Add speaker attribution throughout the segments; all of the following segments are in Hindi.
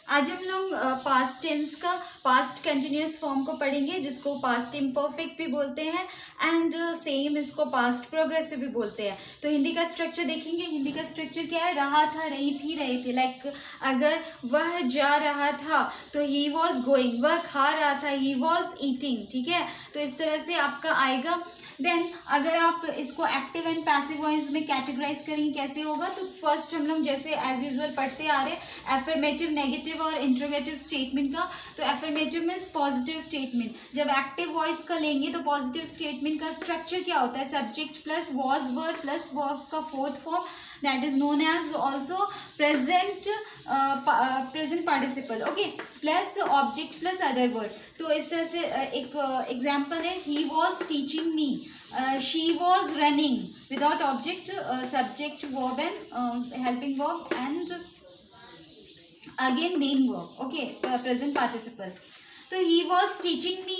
Speaker 1: आज हम लोग पास्ट टेंस का पास्ट कंटिन्यूअस फॉर्म को पढ़ेंगे, जिसको पास्ट इम्परफेक्ट भी बोलते हैं एंड सेम इसको पास्ट प्रोग्रेसिव भी बोलते हैं। तो हिंदी का स्ट्रक्चर देखेंगे। हिंदी का स्ट्रक्चर क्या है? रहा था, रही थी, रहे थे। लाइक अगर वह जा रहा था तो ही वॉज गोइंग, वह खा रहा था, ही वॉज ईटिंग। ठीक है, तो इस तरह से आपका आएगा। देन अगर आप इसको एक्टिव एंड पैसिव वॉइस में कैटेगराइज करेंगे कैसे होगा, तो फर्स्ट हम लोग जैसे एज यूजुअल पढ़ते आ रहे हैं एफर्मेटिव, नेगेटिव और इंट्रोगेटिव स्टेटमेंट का। तो एफर्मेटिव मीन्स पॉजिटिव स्टेटमेंट। जब एक्टिव वॉइस का लेंगे तो पॉजिटिव स्टेटमेंट का स्ट्रक्चर क्या होता है? Subject plus was verb plus verb का fourth form, that is known as also present participle, okay, plus object plus other word। तो इस तरह से एक एग्जाम्पल है, he was teaching me, she was running, without object, subject verb and helping verb and again main verb, okay, present participle। तो ही वॉज टीचिंग मी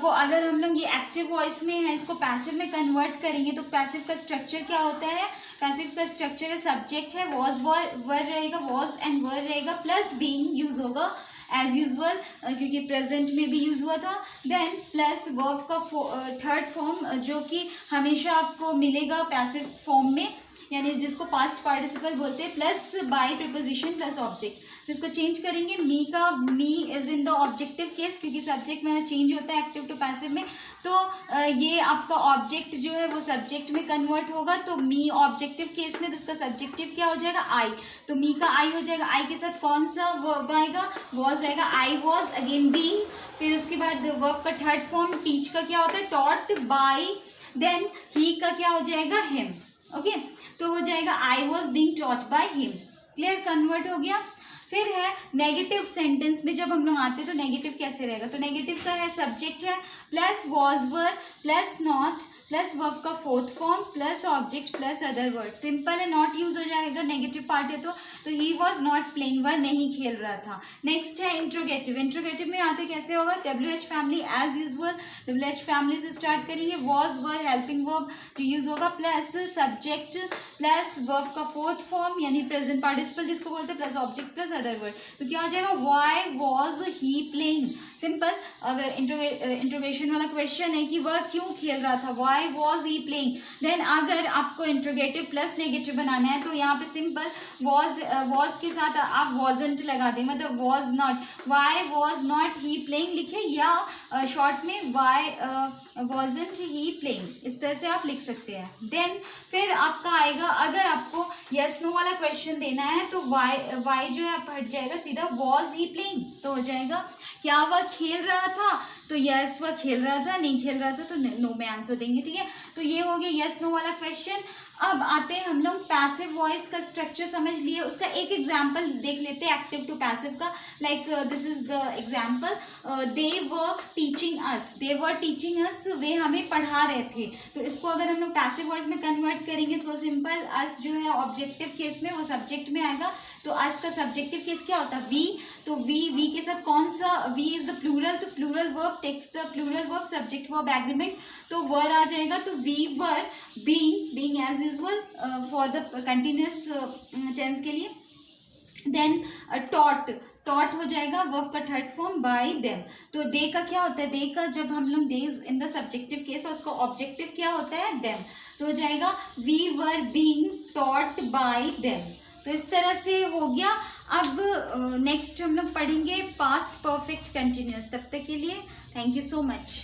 Speaker 1: को अगर हम लोग ये एक्टिव वॉइस में है, इसको पैसिव में कन्वर्ट करेंगे तो पैसिव का स्ट्रक्चर क्या होता है? पैसिव का स्ट्रक्चर है, सब्जेक्ट है, वॉज वर रहेगा, वॉज एंड वर रहेगा, प्लस बीइंग यूज होगा एज यूजुअल क्योंकि प्रेजेंट में भी यूज हुआ था। देन प्लस वर्ब का थर्ड फॉर्म जो कि हमेशा आपको मिलेगा पैसिव फॉर्म में, यानी जिसको पास्ट पार्टिसिपल बोलते हैं, plus by preposition plus object. तो इसको चेंज करेंगे, मी का me is in the objective case क्योंकि सब्जेक्ट में चेंज होता है एक्टिव टू पैसिव में। तो ये आपका ऑब्जेक्ट जो है वो सब्जेक्ट में कन्वर्ट होगा। तो मी ऑब्जेक्टिव केस में, तो उसका सब्जेक्टिव क्या हो जाएगा? आई। तो मी का आई हो जाएगा। आई के साथ कौन सा वर्ब आएगा? वॉज आएगा। I was, again being. फिर उसके बाद वर्ब का थर्ड फॉर्म टीच का क्या होता है? Taught by. देन ही का क्या हो जाएगा? हिम। ओके, तो हो जाएगा I was being taught by him. Clear, convert हो गया। फिर है नेगेटिव सेंटेंस में जब हम लोग आते हैं तो नेगेटिव कैसे रहेगा? तो नेगेटिव का है सब्जेक्ट है plus was verb plus not plus verb का fourth form plus object plus other word. Simple है, नॉट यूज हो जाएगा नेगेटिव पार्ट है तो ही वॉज नॉट प्लेइंग, वह नहीं खेल रहा था। नेक्स्ट है इंट्रोगेटिव। इंट्रोगेटिव में आते कैसे होगा? WH family as usual, WH family से स्टार्ट करेंगे। वॉज वर हेल्पिंग वर्ब जो यूज होगा प्लस सब्जेक्ट प्लस वर्ब का फोर्थ फॉर्म यानी प्रेजेंट पार्टिसिपल जिसको बोलते हैं, plus object plus other word. तो क्या हो जाएगा? Why was he playing. Simple, अगर इंट्रोगेशन वाला क्वेश्चन है कि वह क्यों खेल रहा था, why was he playing. Then अगर आपको इंट्रोगेटिव प्लस नेगेटिव बनाना है तो यहाँ पे सिंपल वॉज के साथ आप वॉजंट लगा दें, मतलब was not, why was not he playing लिखे, या शॉर्ट में व्हाई वॉजंट ही प्लेइंग, इस तरह से आप लिख सकते हैं। देन फिर आपका आएगा, अगर आपको यस नो वाला क्वेश्चन देना है तो वाई जो है आप हट जाएगा, सीधा वॉज ही प्लेइंग। तो हो जाएगा क्या वह खेल रहा था? तो यस वह खेल रहा था, नहीं खेल रहा था तो नो में आंसर देंगे। ठीक है, तो ये हो गया यस नो वाला क्वेश्चन। अब आते हैं हम लोग पैसिव वॉइस का स्ट्रक्चर समझ लिए, उसका एक एग्जाम्पल देख लेते हैं एक्टिव टू पैसिव का। Like this is the example, they were teaching us, they were teaching us, वे हमें पढ़ा रहे थे। तो इसको अगर हम लोग पैसिव वॉइस में कन्वर्ट करेंगे, सो सिंपल, अस जो है ऑब्जेक्टिव केस में वो सब्जेक्ट में आएगा। तो अस का सब्जेक्टिव केस क्या होता है? वी। तो वी के साथ कौन सा? वी इज द प्लूरल, तो plural verb takes the plural verb, subject verb agreement, तो वर आ जाएगा। तो we were being as usual for the continuous tense के लिए। देन टॉट हो जाएगा वर्ब का थर्ड फॉर्म बाय देम। तो दे का क्या होता है? दे का जब हम लोग दे इन द सब्जेक्टिव केस और उसका ऑब्जेक्टिव क्या होता है? देम। तो हो जाएगा we were being taught by them. तो इस तरह से हो गया। अब नेक्स्ट हम लोग पढ़ेंगे पास्ट परफेक्ट कंटिन्यूअस। तब तक के लिए थैंक यू सो मच।